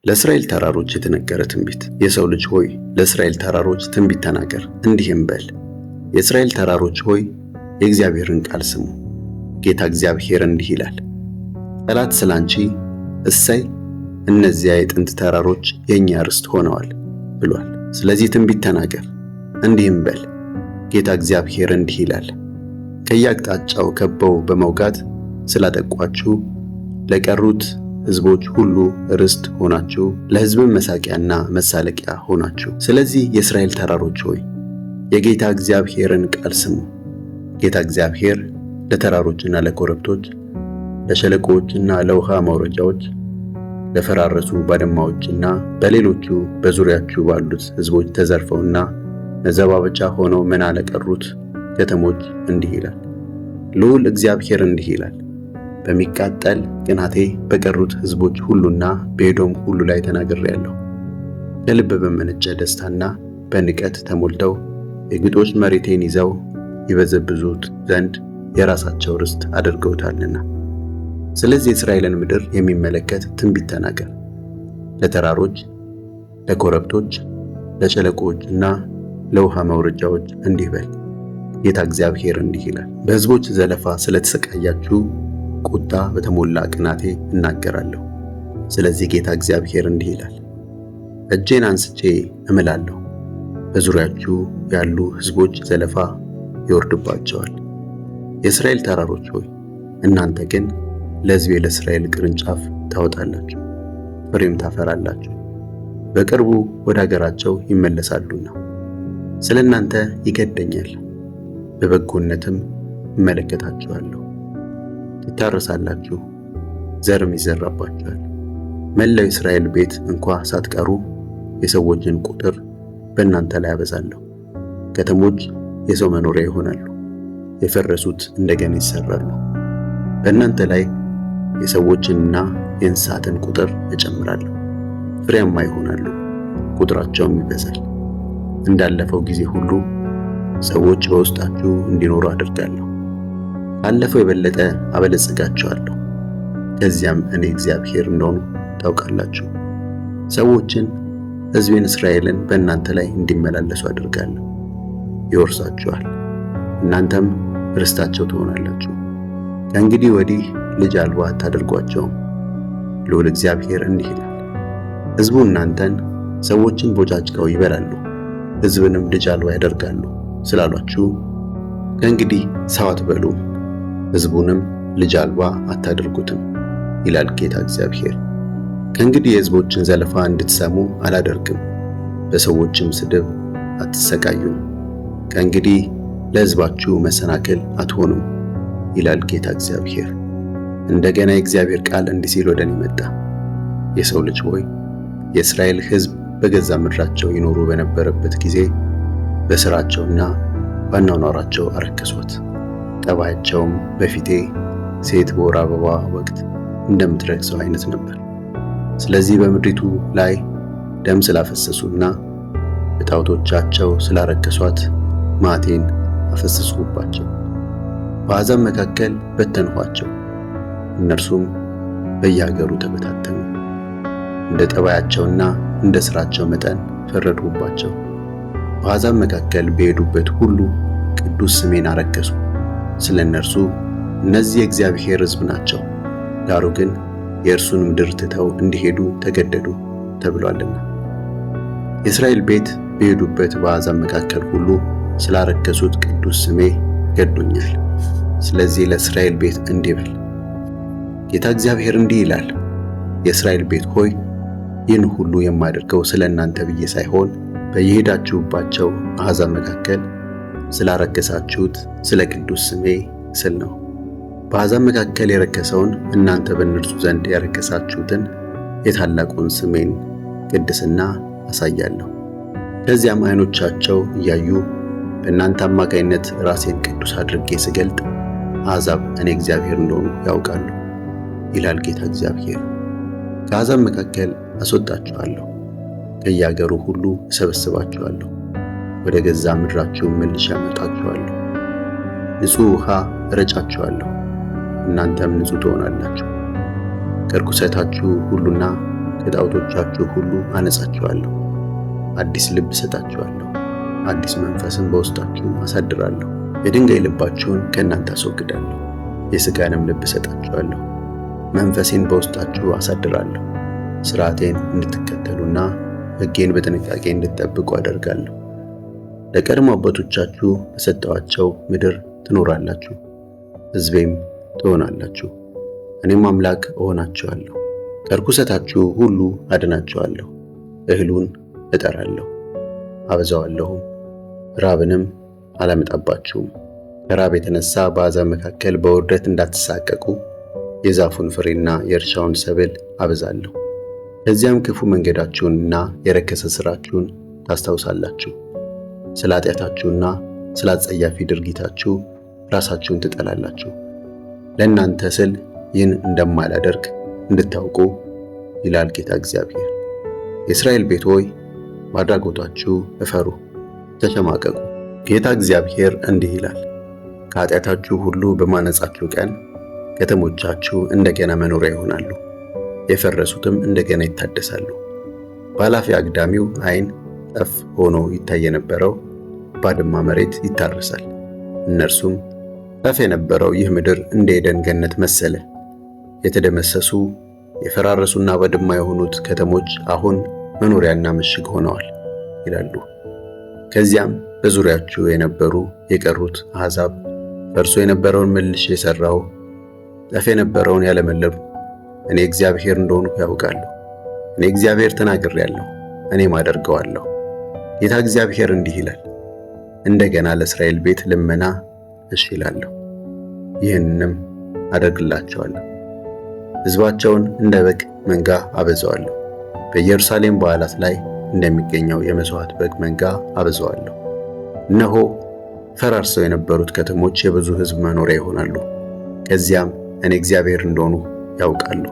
ለእስራኤል ተራሮች የተነገረ ትንቢት። የሰው ልጅ ሆይ ለእስራኤል ተራሮች ትንቢት ተናገር፣ እንዲህም በል፣ የእስራኤል ተራሮች ሆይ የእግዚአብሔርን ቃል ስሙ። ጌታ እግዚአብሔር እንዲህ ይላል፣ ጠላት ስላንቺ እሰይ፣ እነዚያ የጥንት ተራሮች የኛ ርስት ሆነዋል ብሏል። ስለዚህ ትንቢት ተናገር፣ እንዲህም በል፣ ጌታ እግዚአብሔር እንዲህ ይላል፣ ከየአቅጣጫው ከበው በመውጋት ስላጠቋችሁ ለቀሩት ሕዝቦች ሁሉ ርስት ሆናችሁ ለሕዝብም መሳቂያና መሳለቂያ ሆናችሁ። ስለዚህ የእስራኤል ተራሮች ሆይ የጌታ እግዚአብሔርን ቃል ስሙ። ጌታ እግዚአብሔር ለተራሮችና ለኮረብቶች፣ ለሸለቆዎችና ለውሃ መውረጃዎች፣ ለፈራረሱ ባድማዎችና በሌሎቹ በዙሪያችሁ ባሉት ሕዝቦች ተዘርፈውና መዘባበቻ ሆነው መና ለቀሩት ከተሞች እንዲህ ይላል፣ ልዑል እግዚአብሔር እንዲህ ይላል፣ በሚቃጠል ቅናቴ በቀሩት ሕዝቦች ሁሉና በኤዶም ሁሉ ላይ ተናግሬአለሁ። ከልብ በመነጨ ደስታና በንቀት ተሞልተው የግጦሽ መሬቴን ይዘው ይበዘብዙት ዘንድ የራሳቸው ርስት አድርገውታልና። ስለዚህ የእስራኤልን ምድር የሚመለከት ትንቢት ተናገር። ለተራሮች፣ ለኮረብቶች፣ ለሸለቆዎችና ለውሃ መውረጃዎች እንዲህ በል፣ ጌታ እግዚአብሔር እንዲህ ይላል፣ በሕዝቦች ዘለፋ ስለተሰቃያችሁ ቁጣ በተሞላ ቅናቴ እናገራለሁ። ስለዚህ ጌታ እግዚአብሔር እንዲህ ይላል፣ እጄን አንስቼ እምላለሁ፣ በዙሪያችሁ ያሉ ሕዝቦች ዘለፋ ይወርድባቸዋል። የእስራኤል ተራሮች ሆይ እናንተ ግን ለሕዝቤ ለእስራኤል ቅርንጫፍ ታወጣላችሁ፣ ፍሬም ታፈራላችሁ፣ በቅርቡ ወደ አገራቸው ይመለሳሉና። ስለ እናንተ ይገደኛል፣ በበጎነትም እመለከታችኋለሁ። ትታረሳላችሁ፣ ዘርም ይዘራባችኋል። መላው እስራኤል ቤት እንኳ ሳትቀሩ የሰዎችን ቁጥር በእናንተ ላይ አበዛለሁ። ከተሞች የሰው መኖሪያ ይሆናሉ፣ የፈረሱት እንደገና ይሰራሉ። በእናንተ ላይ የሰዎችንና የእንስሳትን ቁጥር እጨምራለሁ፣ ፍሬያማ ይሆናሉ፣ ቁጥራቸውም ይበዛል። እንዳለፈው ጊዜ ሁሉ ሰዎች በውስጣችሁ እንዲኖሩ አድርጋለሁ። ካለፈው የበለጠ አበለጽጋቸዋለሁ። ከዚያም እኔ እግዚአብሔር እንደሆኑ ታውቃላችሁ። ሰዎችን ሕዝቤን እስራኤልን በእናንተ ላይ እንዲመላለሱ አድርጋለሁ። ይወርሳችኋል፣ እናንተም ርስታቸው ትሆናላችሁ። ከእንግዲህ ወዲህ ልጅ አልባ አታደርጓቸውም። ልዑል እግዚአብሔር እንዲህ ይላል፣ ሕዝቡ እናንተን ሰዎችን ቦጫጭቀው ይበላሉ፣ ሕዝብንም ልጅ አልባ ያደርጋሉ ስላሏችሁ ከእንግዲህ ሰው አትበሉም፣ ሕዝቡንም ልጅ አልባ አታደርጉትም ይላል ጌታ እግዚአብሔር። ከእንግዲህ የሕዝቦችን ዘለፋ እንድትሰሙ አላደርግም፣ በሰዎችም ስድብ አትሰቃዩም። ከእንግዲህ ለሕዝባችሁ መሰናክል አትሆኑም ይላል ጌታ እግዚአብሔር። እንደገና የእግዚአብሔር ቃል እንዲህ ሲል ወደ እኔ መጣ፣ የሰው ልጅ ሆይ የእስራኤል ሕዝብ በገዛ ምድራቸው ይኖሩ በነበረበት ጊዜ በሥራቸውና በአኗኗራቸው አረከሷት። ጠባያቸውም በፊቴ ሴት በወር አበባ ወቅት እንደምትረክሰው አይነት ነበር። ስለዚህ በምድሪቱ ላይ ደም ስላፈሰሱና በጣዖቶቻቸው ስላረከሷት መዓቴን አፈሰስሁባቸው። በአሕዛብ መካከል በተንኋቸው፣ እነርሱም በየአገሩ ተበታተኑ። እንደ ጠባያቸውና እንደ ሥራቸው መጠን ፈረድሁባቸው። በአሕዛብ መካከል በሄዱበት ሁሉ ቅዱስ ስሜን አረከሱ። ስለ እነርሱ እነዚህ የእግዚአብሔር ሕዝብ ናቸው፣ ዳሩ ግን የእርሱን ምድር ትተው እንዲሄዱ ተገደዱ ተብሏልና። የእስራኤል ቤት በሄዱበት በአሕዛብ መካከል ሁሉ ስላረከሱት ቅዱስ ስሜ ገዶኛል። ስለዚህ ለእስራኤል ቤት እንዲህ በል፣ ጌታ እግዚአብሔር እንዲህ ይላል፣ የእስራኤል ቤት ሆይ ይህን ሁሉ የማደርገው ስለ እናንተ ብዬ ሳይሆን በየሄዳችሁባቸው አሕዛብ መካከል ስላረከሳችሁት ስለ ቅዱስ ስሜ ስል ነው። በአሕዛብ መካከል የረከሰውን እናንተ በእነርሱ ዘንድ ያረከሳችሁትን የታላቁን ስሜን ቅድስና አሳያለሁ። ከዚያም ዓይኖቻቸው እያዩ በእናንተ አማካይነት ራሴን ቅዱስ አድርጌ ስገልጥ አሕዛብ እኔ እግዚአብሔር እንደሆኑ ያውቃሉ ይላል ጌታ እግዚአብሔር። ከአሕዛብ መካከል አስወጣችኋለሁ፣ ከየአገሩ ሁሉ እሰበስባችኋለሁ፣ ወደ ገዛ ምድራችሁ መልሼ አመጣችኋለሁ። ንጹሕ ውሃ እረጫችኋለሁ፣ እናንተም ንጹሕ ትሆናላችሁ። ከርኩሰታችሁ ሁሉና ከጣዖቶቻችሁ ሁሉ አነጻችኋለሁ። አዲስ ልብ እሰጣችኋለሁ፣ አዲስ መንፈስን በውስጣችሁ አሳድራለሁ። የድንጋይ ልባችሁን ከእናንተ አስወግዳለሁ፣ የሥጋንም ልብ እሰጣችኋለሁ። መንፈሴን በውስጣችሁ አሳድራለሁ። ሥርዓቴን እንድትከተሉና ሕጌን በጥንቃቄ እንድትጠብቁ አደርጋለሁ። ለቀድሞ አባቶቻችሁ በሰጠኋቸው ምድር ትኖራላችሁ፣ ሕዝቤም ትሆናላችሁ። እኔም አምላክ እሆናችኋለሁ። ከርኩሰታችሁ ሁሉ አድናችኋለሁ። እህሉን እጠራለሁ፣ አበዛዋለሁም፣ ራብንም አላመጣባችሁም። ከራብ የተነሳ በአሕዛብ መካከል በውርደት እንዳትሳቀቁ የዛፉን ፍሬና የእርሻውን ሰብል አበዛለሁ። ከዚያም ክፉ መንገዳችሁንና የረከሰ ሥራችሁን ታስታውሳላችሁ። ስለ ኃጢአታችሁና ስለ አጸያፊ ድርጊታችሁ ራሳችሁን ትጠላላችሁ። ለእናንተ ስል ይህን እንደማላደርግ እንድታውቁ ይላል ጌታ እግዚአብሔር። የእስራኤል ቤት ሆይ በአድራጎታችሁ እፈሩ፣ ተሸማቀቁ። ጌታ እግዚአብሔር እንዲህ ይላል፣ ከኃጢአታችሁ ሁሉ በማነጻችሁ ቀን ከተሞቻችሁ እንደገና መኖሪያ ይሆናሉ፣ የፈረሱትም እንደገና ይታደሳሉ። በኃላፊ አግዳሚው ዓይን ጠፍ ሆኖ ይታይ የነበረው ባድማ መሬት ይታረሳል። እነርሱም ጠፍ የነበረው ይህ ምድር እንደ ኤደን ገነት መሰለ። የተደመሰሱ የፈራረሱና ባድማ የሆኑት ከተሞች አሁን መኖሪያና ምሽግ ሆነዋል ይላሉ። ከዚያም በዙሪያችሁ የነበሩ የቀሩት አሕዛብ ፈርሶ የነበረውን መልሼ የሠራው ጠፍ የነበረውን ያለመለሙ እኔ እግዚአብሔር እንደሆንኩ ያውቃሉ። እኔ እግዚአብሔር ተናግሬአለሁ፣ እኔም አደርገዋለሁ። ጌታ እግዚአብሔር እንዲህ ይላል፣ እንደገና ለእስራኤል ቤት ልመና እሺ እላለሁ፣ ይህንንም አደርግላቸዋለሁ። ሕዝባቸውን እንደ በግ መንጋ አበዛዋለሁ፣ በኢየሩሳሌም በዓላት ላይ እንደሚገኘው የመሥዋዕት በግ መንጋ አበዛዋለሁ። እነሆ ፈራርሰው የነበሩት ከተሞች የብዙ ሕዝብ መኖሪያ ይሆናሉ። ከዚያም እኔ እግዚአብሔር እንደሆኑ ያውቃሉ።